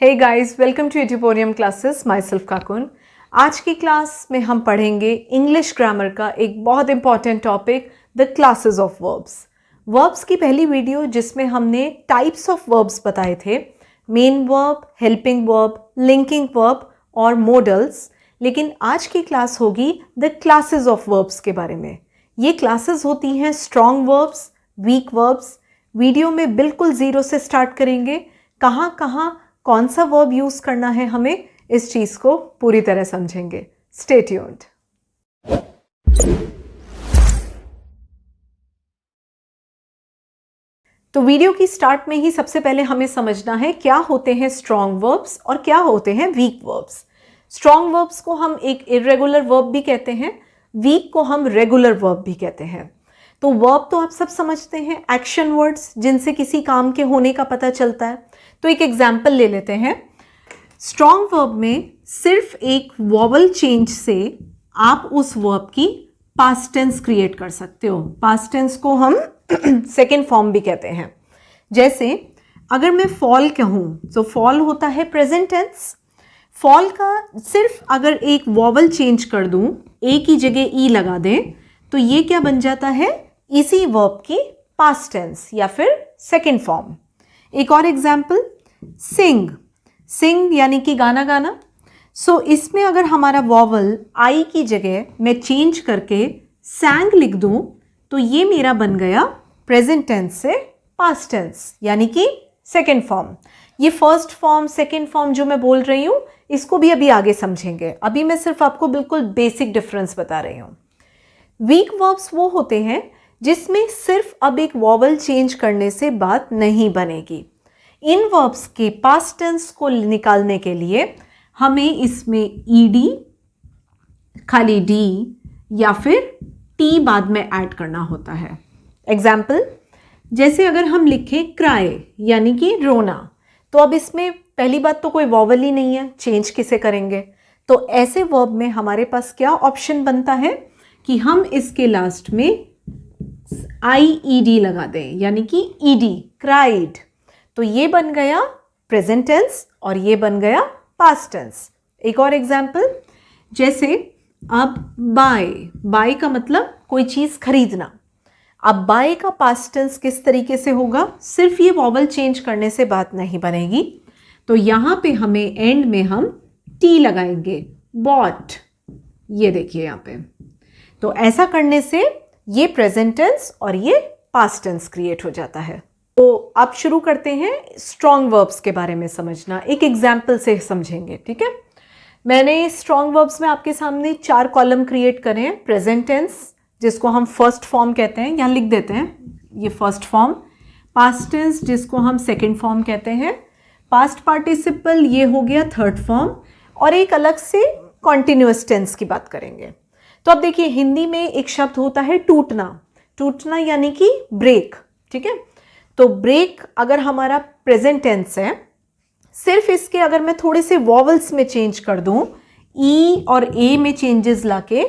Hey guys, welcome to Edupoorium classes. Myself Kakun. आज की class में हम पढ़ेंगे इंग्लिश ग्रामर का एक बहुत important topic, the classes of verbs. Verbs की पहली वीडियो जिसमें हमने टाइप्स ऑफ वर्ब्स बताए थे, main verb, helping verb, linking verb और मॉडल्स। लेकिन आज की क्लास होगी द क्लासेस ऑफ वर्ब्स के बारे में। ये क्लासेस होती हैं strong verbs, weak verbs. Video में बिल्कुल ज़ीरो से स्टार्ट करेंगे, कहाँ कहाँ कौन सा वर्ब यूज करना है, हमें इस चीज को पूरी तरह समझेंगे। Stay tuned. तो वीडियो की स्टार्ट में ही सबसे पहले हमें समझना है क्या होते हैं स्ट्रॉन्ग वर्ब्स और क्या होते हैं वीक वर्ब्स। स्ट्रॉन्ग वर्ब्स को हम एक इरेगुलर वर्ब भी कहते हैं, वीक को हम रेगुलर वर्ब भी कहते हैं। तो वर्ब तो आप सब समझते हैं, एक्शन वर्ड्स जिनसे किसी काम के होने का पता चलता है। तो एक एग्जाम्पल ले लेते हैं। स्ट्रॉन्ग वर्ब में सिर्फ एक वॉवल चेंज से आप उस वर्ब की पास्ट टेंस क्रिएट कर सकते हो। पास्ट टेंस को हम सेकेंड फॉर्म भी कहते हैं। जैसे अगर मैं फॉल कहूँ तो फॉल होता है प्रेजेंट टेंस। फॉल का सिर्फ अगर एक वॉवल चेंज कर दूँ, ए की जगह ई लगा दें, तो ये क्या बन जाता है, इसी वर्ब की पास्ट टेंस या फिर सेकेंड फॉर्म। एक और एग्जाम्पल, सिंग। सिंग यानी कि गाना गाना। सो इसमें अगर हमारा वॉवल आई की जगह मैं चेंज करके सैंग लिख दूं, तो ये मेरा बन गया प्रेजेंट टेंस से पास्ट टेंस यानी कि सेकेंड फॉर्म। ये फर्स्ट फॉर्म सेकेंड फॉर्म जो मैं बोल रही हूँ, इसको भी अभी आगे समझेंगे। अभी मैं सिर्फ आपको बिल्कुल बेसिक डिफरेंस बता रही हूँ। वीक वर्ब्स वो होते हैं जिसमें सिर्फ अब एक वॉवल चेंज करने से बात नहीं बनेगी। इन वर्ब्स के पास्ट टेंस को निकालने के लिए हमें इसमें ईडी, खाली डी या फिर टी बाद में ऐड करना होता है। एग्जाम्पल, जैसे अगर हम लिखें क्राई यानी कि रोना, तो अब इसमें पहली बात तो कोई वॉवल ही नहीं है, चेंज किसे करेंगे। तो ऐसे वर्ब में हमारे पास क्या ऑप्शन बनता है कि हम इसके लास्ट में IED लगा दें, यानी कि ईडी, क्राइड। तो ये बन गया प्रेजेंट टेंस और ये बन गया पास्ट टेंस। एक और एग्जाम्पल, जैसे अब बाय। बाय का मतलब कोई चीज़ खरीदना। अब बाय का पास्ट टेंस किस तरीके से होगा, सिर्फ ये वॉवल चेंज करने से बात नहीं बनेगी। तो यहाँ पे हमें एंड में हम टी लगाएंगे, बॉट। ये देखिए यहाँ पे। तो ऐसा करने से ये प्रेजेंट टेंस और ये पास्ट टेंस क्रिएट हो जाता है। तो अब शुरू करते हैं स्ट्रॉन्ग वर्ब्स के बारे में समझना। एक एग्जाम्पल से समझेंगे, ठीक है। मैंने स्ट्रॉन्ग वर्ब्स में आपके सामने 4 कॉलम क्रिएट करे हैं। प्रेजेंट टेंस जिसको हम फर्स्ट फॉर्म कहते हैं, यहाँ लिख देते हैं, ये फर्स्ट फॉर्म। पास्ट टेंस जिसको हम सेकेंड फॉर्म कहते हैं। पास्ट पार्टिसिपल ये हो गया थर्ड फॉर्म। और एक अलग से कॉन्टिन्यूअस टेंस की बात करेंगे। तो अब देखिए, हिंदी में एक शब्द होता है टूटना। टूटना यानी कि ब्रेक, ठीक है। तो ब्रेक अगर हमारा प्रेजेंट टेंस है, सिर्फ इसके अगर मैं थोड़े से वॉवल्स में चेंज कर दूं, ई और ए में चेंजेस लाके,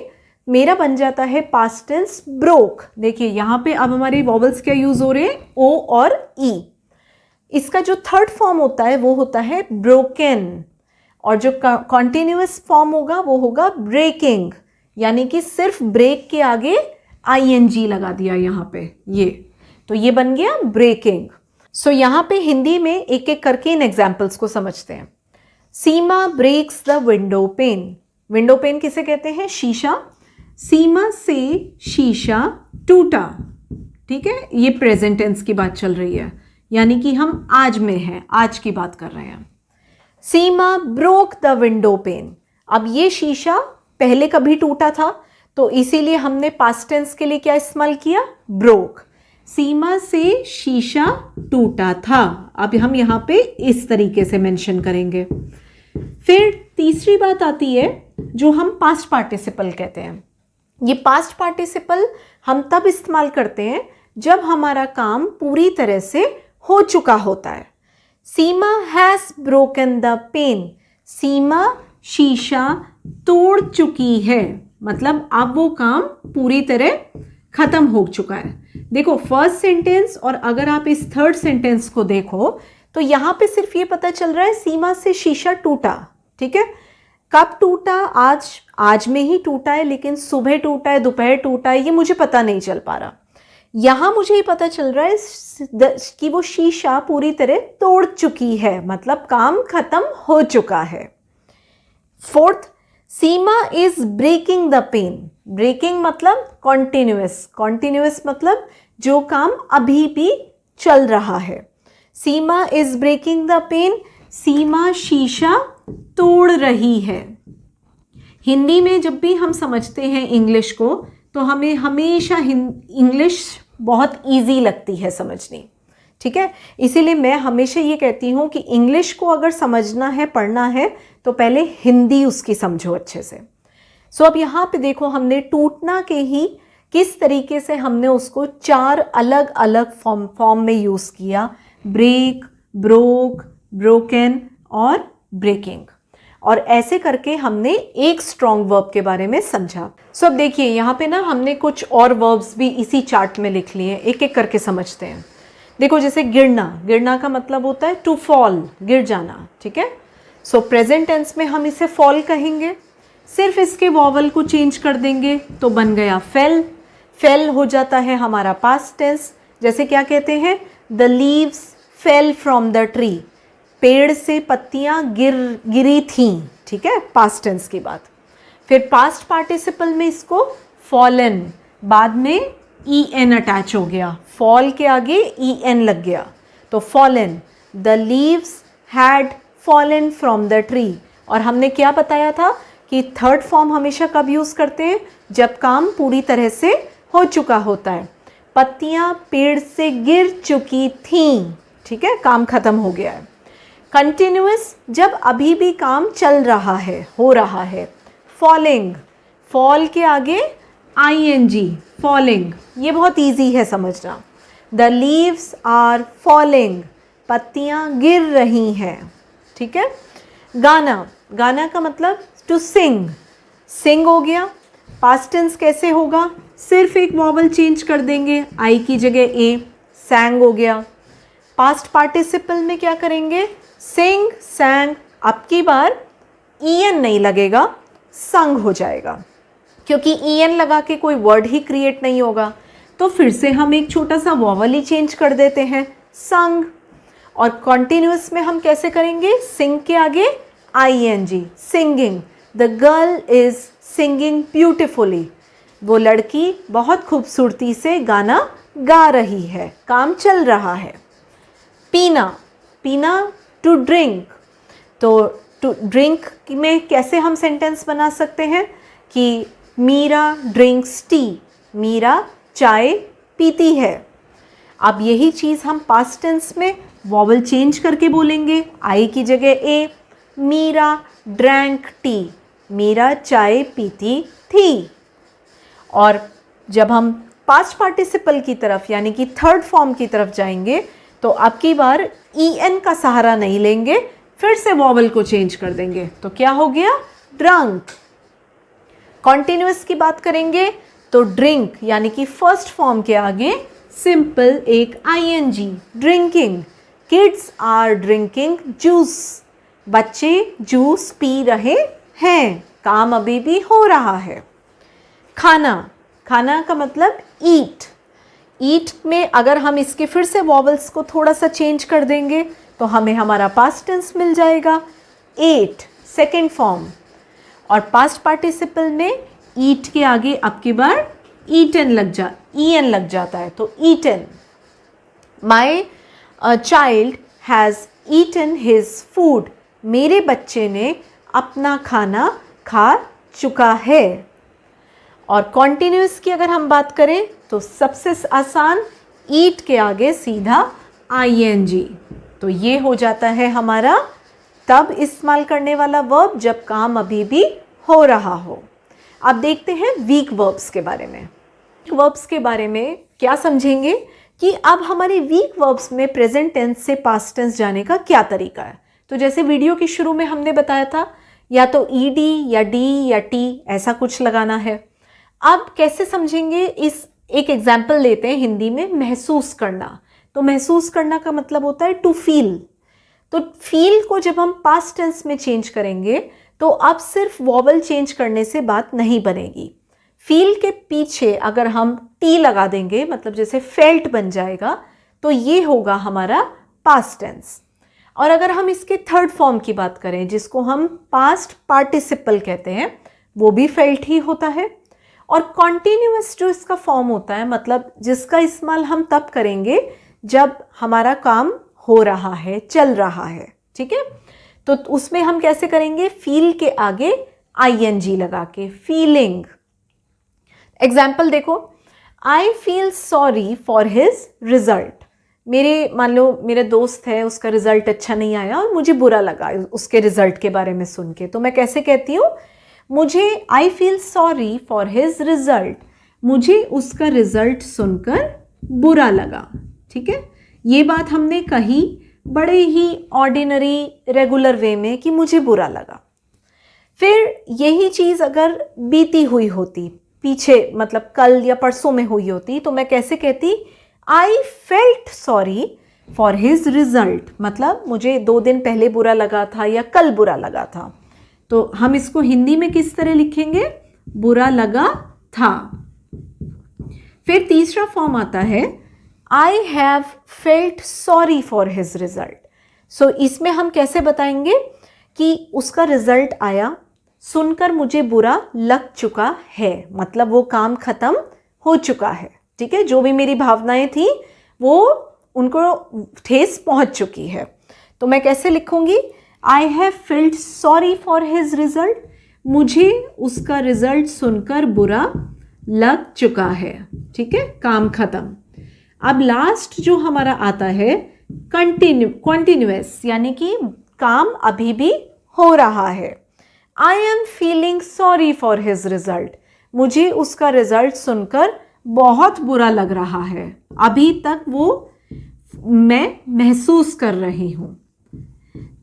मेरा बन जाता है पास्ट टेंस ब्रोक। देखिए यहाँ पे अब हमारे वॉवल्स क्या यूज हो रहे हैं, ओ और ई। इसका जो थर्ड फॉर्म होता है वो होता है ब्रोकन, और जो कॉन्टिन्यूअस फॉर्म होगा वो होगा ब्रेकिंग, यानी कि सिर्फ ब्रेक के आगे ING लगा दिया यहाँ पे, ये तो ये बन गया ब्रेकिंग। सो यहाँ पे हिंदी में एक एक करके इन एग्जाम्पल्स को समझते हैं। Seema breaks the window pane. Window pane किसे कहते हैं, शीशा। सीमा से शीशा टूटा, ठीक है। ये प्रेजेंट टेंस की बात चल रही है, यानी कि हम आज में हैं, आज की बात कर रहे हैं। सीमा ब्रोक द विंडो पेन। अब ये शीशा पहले कभी टूटा था, तो इसीलिए हमने पास्ट टेंस के लिए क्या इस्तेमाल किया, ब्रोक। सीमा से शीशा टूटा था। अब हम यहाँ पे इस तरीके से मेंशन करेंगे। फिर तीसरी बात आती है जो हम पास्ट पार्टिसिपल कहते हैं। ये पास्ट पार्टिसिपल हम तब इस्तेमाल करते हैं जब हमारा काम पूरी तरह से हो चुका होता है। सीमा has broken the pen. Seema शीशा तोड़ चुकी है, मतलब अब वो काम पूरी तरह खत्म हो चुका है। देखो फर्स्ट सेंटेंस और अगर आप इस थर्ड सेंटेंस को देखो तो यहाँ पे सिर्फ ये पता चल रहा है सीमा से शीशा टूटा, ठीक है। कब टूटा? आज में ही टूटा है, लेकिन सुबह टूटा है, दोपहर टूटा है, ये मुझे पता नहीं चल पा रहा। यहाँ मुझे ये पता चल रहा है कि वो शीशा पूरी तरह तोड़ चुकी है, मतलब काम खत्म हो चुका है। Fourth, Seema is breaking the pen. Breaking मतलब कॉन्टिन्यूअस, कॉन्टिन्यूअस मतलब जो काम अभी भी चल रहा है। Seema is breaking the pen, Seema शीशा तोड़ रही है। हिंदी में जब भी हम समझते हैं इंग्लिश को, तो हमें हमेशा इंग्लिश बहुत इजी लगती है समझनी, ठीक है। इसीलिए मैं हमेशा ये कहती हूँ कि इंग्लिश को अगर समझना है, पढ़ना है, तो पहले हिंदी उसकी समझो अच्छे से। सो अब यहाँ पे देखो, हमने टूटना के ही किस तरीके से हमने उसको 4 अलग अलग फॉर्म में यूज़ किया। ब्रेक, ब्रोक, ब्रोकन और ब्रेकिंग। और ऐसे करके हमने एक स्ट्रॉन्ग वर्ब के बारे में समझा। सो अब देखिए यहाँ पे ना हमने कुछ और वर्ब्स भी इसी चार्ट में लिख लिए हैं, एक एक करके समझते हैं। देखो जैसे गिरना, गिरना का मतलब होता है टू फॉल, गिर जाना, ठीक है। सो प्रेजेंट टेंस में हम इसे फॉल कहेंगे, सिर्फ इसके वॉवल को चेंज कर देंगे तो बन गया फेल। फेल हो जाता है हमारा पास्ट टेंस। जैसे क्या कहते हैं, the leaves fell from the tree, पेड़ से पत्तियां गिरी थीं, ठीक है, पास्ट टेंस की बात। फिर पास्ट पार्टिसिपल में इसको फॉलन, बाद में en अटैच हो गया, फॉल के आगे en लग गया तो fallen. The leaves had fallen from the tree. और हमने क्या बताया था कि थर्ड फॉर्म हमेशा कब यूज़ करते हैं, जब काम पूरी तरह से हो चुका होता है। पत्तियां पेड़ से गिर चुकी थीं, ठीक है, काम खत्म हो गया है। कंटिन्यूअस, जब अभी भी काम चल रहा है, हो रहा है। फॉलिंग, फॉल के आगे ing, फॉलिंग, ये बहुत इजी है समझना। द लीव्स आर फॉलिंग, पत्तियां गिर रही हैं, ठीक है। गाना, गाना का मतलब टू सिंग, सिंग हो गया। पास्ट टेंस कैसे होगा, सिर्फ एक वॉवल चेंज कर देंगे, आई की जगह ए, सैंग हो गया। पास्ट पार्टिसिपल में क्या करेंगे, सिंग, सैंग, अब की बार en नहीं लगेगा, संग हो जाएगा, क्योंकि en लगा के कोई वर्ड ही क्रिएट नहीं होगा। तो फिर से हम एक छोटा सा वॉवल ही चेंज कर देते हैं, संग। और कॉन्टिन्यूअस में हम कैसे करेंगे, सिंग के आगे ing, singing. The girl is singing beautifully, वो लड़की बहुत खूबसूरती से गाना गा रही है, काम चल रहा है। पीना, पीना टू ड्रिंक, तो टू ड्रिंक में कैसे हम सेंटेंस बना सकते हैं कि मीरा ड्रिंक्स टी, मीरा चाय पीती है। अब यही चीज़ हम पास्ट टेंस में वॉवल चेंज करके बोलेंगे, आई की जगह ए, मीरा ड्रैंक टी, मीरा चाय पीती थी। और जब हम पास्ट पार्टिसिपल की तरफ यानी कि थर्ड फॉर्म की तरफ जाएंगे, तो अब की बार en का सहारा नहीं लेंगे, फिर से वॉवल को चेंज कर देंगे, तो क्या हो गया, ड्रंक। कॉन्टिन्यूअस की बात करेंगे तो ड्रिंक यानी कि फर्स्ट फॉर्म के आगे सिंपल एक ing, drinking. Kids are drinking juice, बच्चे जूस पी रहे हैं, काम अभी भी हो रहा है। खाना, खाना का मतलब ईट, ईट में अगर हम इसके फिर से वॉवल्स को थोड़ा सा चेंज कर देंगे तो हमें हमारा पास्ट टेंस मिल जाएगा, एट, सेकेंड फॉर्म। और पास्ट पार्टिसिपल में ईट के आगे अब की बार en लग जाता है, तो eaten. My child has eaten his food, मेरे बच्चे ने अपना खाना खा चुका है। और कॉन्टिन्यूस की अगर हम बात करें तो सबसे आसान, ईट के आगे सीधा ing, तो ये हो जाता है हमारा तब इस्तेमाल करने वाला वर्ब जब काम अभी भी हो रहा हो। अब देखते हैं वीक वर्ब्स के बारे में। वर्ब्स के बारे में क्या समझेंगे कि अब हमारे वीक वर्ब्स में प्रेजेंट टेंस से पास्ट टेंस जाने का क्या तरीका है। तो जैसे वीडियो के शुरू में हमने बताया था, या तो ed या d या t ऐसा कुछ लगाना है। अब कैसे समझेंगे, इस एक एग्जाम्पल लेते हैं हिंदी में, महसूस करना। तो महसूस करना का मतलब होता है टू फील, तो फील को जब हम पास्ट टेंस में चेंज करेंगे तो अब सिर्फ वॉवल चेंज करने से बात नहीं बनेगी। फील के पीछे अगर हम टी लगा देंगे, मतलब जैसे फेल्ट बन जाएगा, तो ये होगा हमारा पास्ट टेंस। और अगर हम इसके थर्ड फॉर्म की बात करें जिसको हम पास्ट पार्टिसिपल कहते हैं, वो भी फेल्ट ही होता है। और कॉन्टिन्यूअस जो इसका फॉर्म होता है, मतलब जिसका इस्तेमाल हम तब करेंगे जब हमारा काम हो रहा है, चल रहा है, ठीक है। तो उसमें हम कैसे करेंगे, फील के आगे आईएनजी लगा के, फीलिंग। एग्जाम्पल देखो, I feel sorry for his result. मान लो मेरे दोस्त है, उसका रिजल्ट अच्छा नहीं आया और मुझे बुरा लगा उसके रिजल्ट के बारे में सुन के, तो मैं कैसे कहती हूँ, मुझे I feel sorry for his result, मुझे उसका रिजल्ट सुनकर बुरा लगा, ठीक है। ये बात हमने कही बड़े ही ऑर्डिनरी रेगुलर वे में कि मुझे बुरा लगा। फिर यही चीज़ अगर बीती हुई होती, पीछे मतलब कल या परसों में हुई होती, तो मैं कैसे कहती, I felt sorry for his result, मतलब मुझे 2 दिन पहले बुरा लगा था या कल बुरा लगा था। तो हम इसको हिंदी में किस तरह लिखेंगे, बुरा लगा था। फिर तीसरा फॉर्म आता है, I have felt sorry for his result. So इसमें हम कैसे बताएंगे कि उसका रिजल्ट आया, सुनकर मुझे बुरा लग चुका है, मतलब वो काम खत्म हो चुका है, ठीक है। जो भी मेरी भावनाएं थी वो उनको ठेस पहुंच चुकी है। तो मैं कैसे लिखूंगी, आई have felt sorry for his result, मुझे उसका रिजल्ट सुनकर बुरा लग चुका है, ठीक है, काम खत्म। अब लास्ट जो हमारा आता है कॉन्टिन्यूअस, यानी कि काम अभी भी हो रहा है। I am feeling sorry for his result, मुझे उसका रिजल्ट सुनकर बहुत बुरा लग रहा है, अभी तक वो मैं महसूस कर रही हूँ।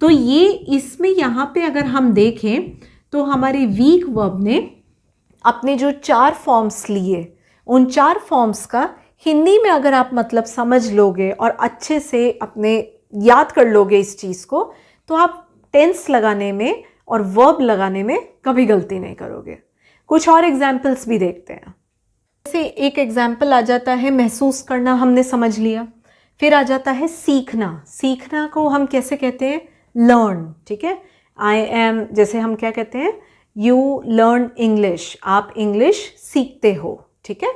तो ये इसमें यहाँ पे अगर हम देखें तो हमारे वीक वर्ब ने अपने जो 4 फॉर्म्स लिए, उन 4 फॉर्म्स का हिंदी में अगर आप मतलब समझ लोगे और अच्छे से अपने याद कर लोगे इस चीज़ को, तो आप टेंस लगाने में और वर्ब लगाने में कभी गलती नहीं करोगे। कुछ और एग्जाम्पल्स भी देखते हैं। जैसे एक एग्जाम्पल आ जाता है महसूस करना, हमने समझ लिया। फिर आ जाता है सीखना। सीखना को हम कैसे कहते हैं, लर्न, ठीक है। आई एम, जैसे हम क्या कहते हैं, यू लर्न इंग्लिश, आप इंग्लिश सीखते हो, ठीक है।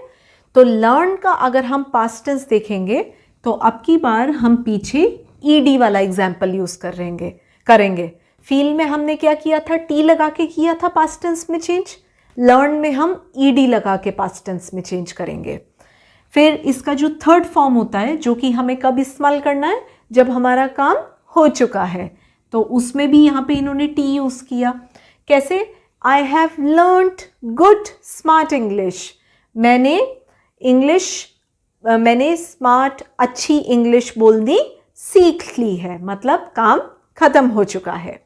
तो लर्न का अगर हम पास्ट टेंस देखेंगे तो अब की बार हम पीछे ईडी वाला एग्जाम्पल यूज करेंगे। फील में हमने क्या किया था, टी लगा के किया था पास्ट टेंस में चेंज। लर्न में हम ईडी लगा के पास्ट टेंस में चेंज करेंगे। फिर इसका जो थर्ड फॉर्म होता है, जो कि हमें कब इस्तेमाल करना है, जब हमारा काम हो चुका है, तो उसमें भी यहाँ पे इन्होंने टी यूज किया। कैसे, I have learned good smart English, मैंने स्मार्ट अच्छी इंग्लिश बोलनी सीख ली है, मतलब काम खत्म हो चुका है।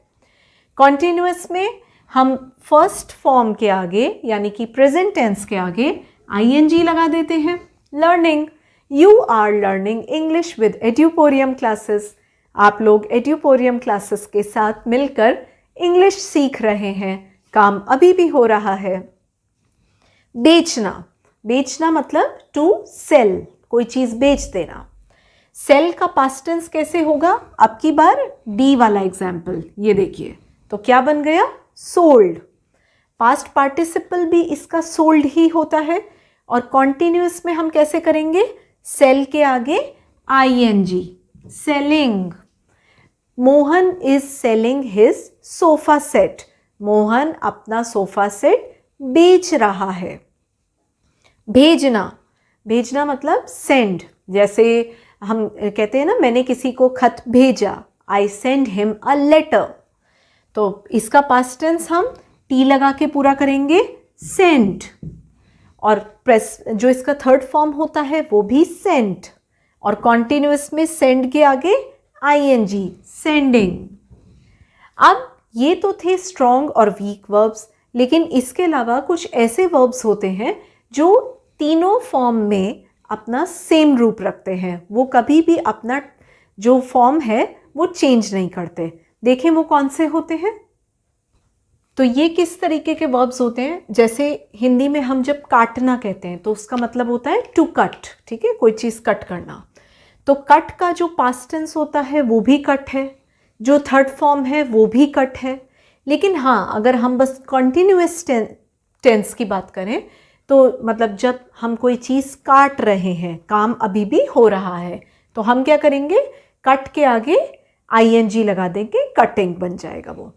कॉन्टिन्यूअस में हम फर्स्ट फॉर्म के आगे यानी कि प्रेजेंट टेंस के आगे आईएनजी लगा देते हैं। Learning, you are learning English with Edupoorium classes, आप लोग एड्यूपोरियम क्लासेस के साथ मिलकर इंग्लिश सीख रहे हैं, काम अभी भी हो रहा है। बेचना, बेचना मतलब टू सेल, कोई चीज़ बेच देना। सेल का पास्ट टेंस कैसे होगा, अब की बार डी वाला एग्जाम्पल ये देखिए, तो क्या बन गया, सोल्ड। पास्ट पार्टिसिपल भी इसका सोल्ड ही होता है। और कॉन्टिन्यूअस में हम कैसे करेंगे, सेल के आगे ING, selling. Mohan is selling his sofa set, Mohan अपना सोफा सेट बेच रहा है। भेजना, भेजना मतलब सेंड, जैसे हम कहते हैं ना, मैंने किसी को खत भेजा, I send him a letter. तो इसका पास्ट टेंस हम टी लगा के पूरा करेंगे, सेंड। और प्रेस जो इसका थर्ड फॉर्म होता है वो भी सेंट। और कॉन्टिन्यूअस में सेंड के आगे आईएनजी, सेंडिंग। अब ये तो थे स्ट्रॉन्ग और वीक वर्ब्स, लेकिन इसके अलावा कुछ ऐसे वर्ब्स होते हैं जो तीनों फॉर्म में अपना सेम रूप रखते हैं। वो कभी भी अपना जो फॉर्म है वो चेंज नहीं करते। देखें वो कौन से होते हैं। तो ये किस तरीके के वर्ब्स होते हैं, जैसे हिंदी में हम जब काटना कहते हैं तो उसका मतलब होता है टू कट, ठीक है, कोई चीज़ कट करना। तो कट का जो पास्ट टेंस होता है वो भी कट है, जो थर्ड फॉर्म है वो भी कट है। लेकिन हाँ, अगर हम बस कॉन्टिन्यूअस टेंस की बात करें तो मतलब जब हम कोई चीज़ काट रहे हैं, काम अभी भी हो रहा है, तो हम क्या करेंगे, कट के आगे आईएनजी लगा देंगे, कटिंग बन जाएगा वो।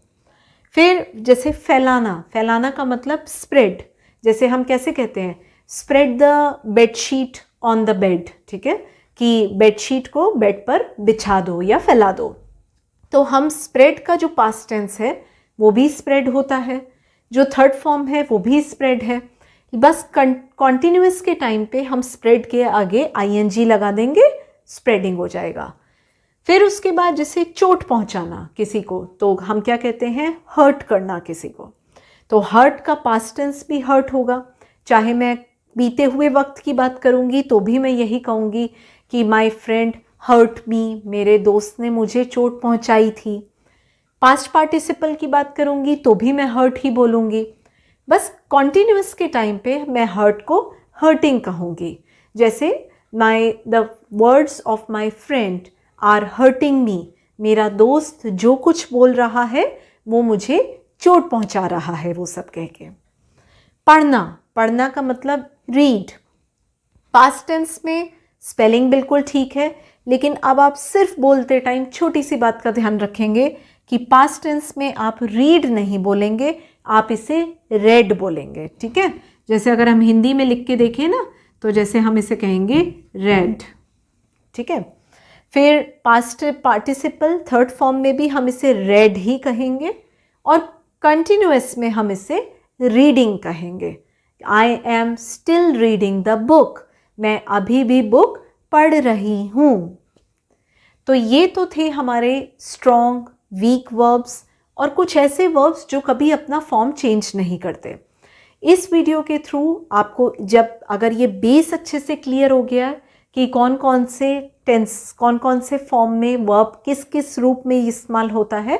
फिर जैसे फैलाना, फैलाना का मतलब स्प्रेड। जैसे हम कैसे कहते हैं, spread the bedsheet on the bed, ठीक है, कि बेडशीट को बेड पर बिछा दो या फैला दो। तो हम स्प्रेड का जो पास्ट टेंस है वो भी स्प्रेड होता है, जो थर्ड फॉर्म है वो भी स्प्रेड है। बस कॉन्टिन्यूअस के टाइम पे हम स्प्रेड के आगे आईएनजी लगा देंगे, स्प्रेडिंग हो जाएगा। फिर उसके बाद जैसे चोट पहुंचाना किसी को, तो हम क्या कहते हैं, हर्ट करना किसी को। तो हर्ट का पास्ट टेंस भी हर्ट होगा। चाहे मैं बीते हुए वक्त की बात करूंगी तो भी मैं यही कहूंगी कि माय फ्रेंड हर्ट मी, मेरे दोस्त ने मुझे चोट पहुंचाई थी। पास्ट पार्टिसिपल की बात करूंगी तो भी मैं हर्ट ही बोलूंगी। बस कॉन्टिन्यूअस के टाइम पे मैं हर्ट को हर्टिंग कहूंगी। जैसे the words of my friend are hurting me, मेरा दोस्त जो कुछ बोल रहा है वो मुझे चोट पहुंचा रहा है, वो सब कह के। पढ़ना, पढ़ना का मतलब रीड। पास्ट टेंस में स्पेलिंग बिल्कुल ठीक है, लेकिन अब आप सिर्फ बोलते टाइम छोटी सी बात का ध्यान रखेंगे कि पास्ट टेंस में आप रीड नहीं बोलेंगे, आप इसे रेड बोलेंगे, ठीक है। जैसे अगर हम हिंदी में लिख के देखें ना, तो जैसे हम इसे कहेंगे रेड, ठीक है। फिर पास्ट पार्टिसिपल थर्ड फॉर्म में भी हम इसे रेड ही कहेंगे, और कंटिन्यूअस में हम इसे रीडिंग कहेंगे। I am still reading the book, मैं अभी भी बुक पढ़ रही हूँ। तो ये तो थे हमारे स्ट्रॉन्ग, वीक वर्ब्स और कुछ ऐसे वर्ब्स जो कभी अपना फॉर्म चेंज नहीं करते। इस वीडियो के थ्रू आपको जब अगर ये बेस अच्छे से क्लियर हो गया कि कौन कौन से टेंस, कौन कौन से फॉर्म में वर्ब किस किस रूप में इस्तेमाल होता है,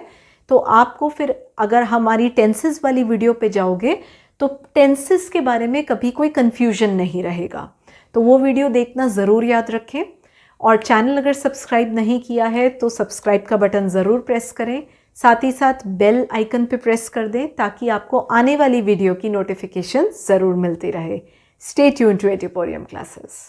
तो आपको फिर अगर हमारी टेंसेस वाली वीडियो पे जाओगे तो टेंसेस के बारे में कभी कोई कन्फ्यूजन नहीं रहेगा। तो वो वीडियो देखना ज़रूर याद रखें, और चैनल अगर सब्सक्राइब नहीं किया है तो सब्सक्राइब का बटन ज़रूर प्रेस करें, साथ ही साथ बेल आइकन पे प्रेस कर दें ताकि आपको आने वाली वीडियो की नोटिफिकेशन ज़रूर मिलती रहे। Stay tuned to Edupoorium classes.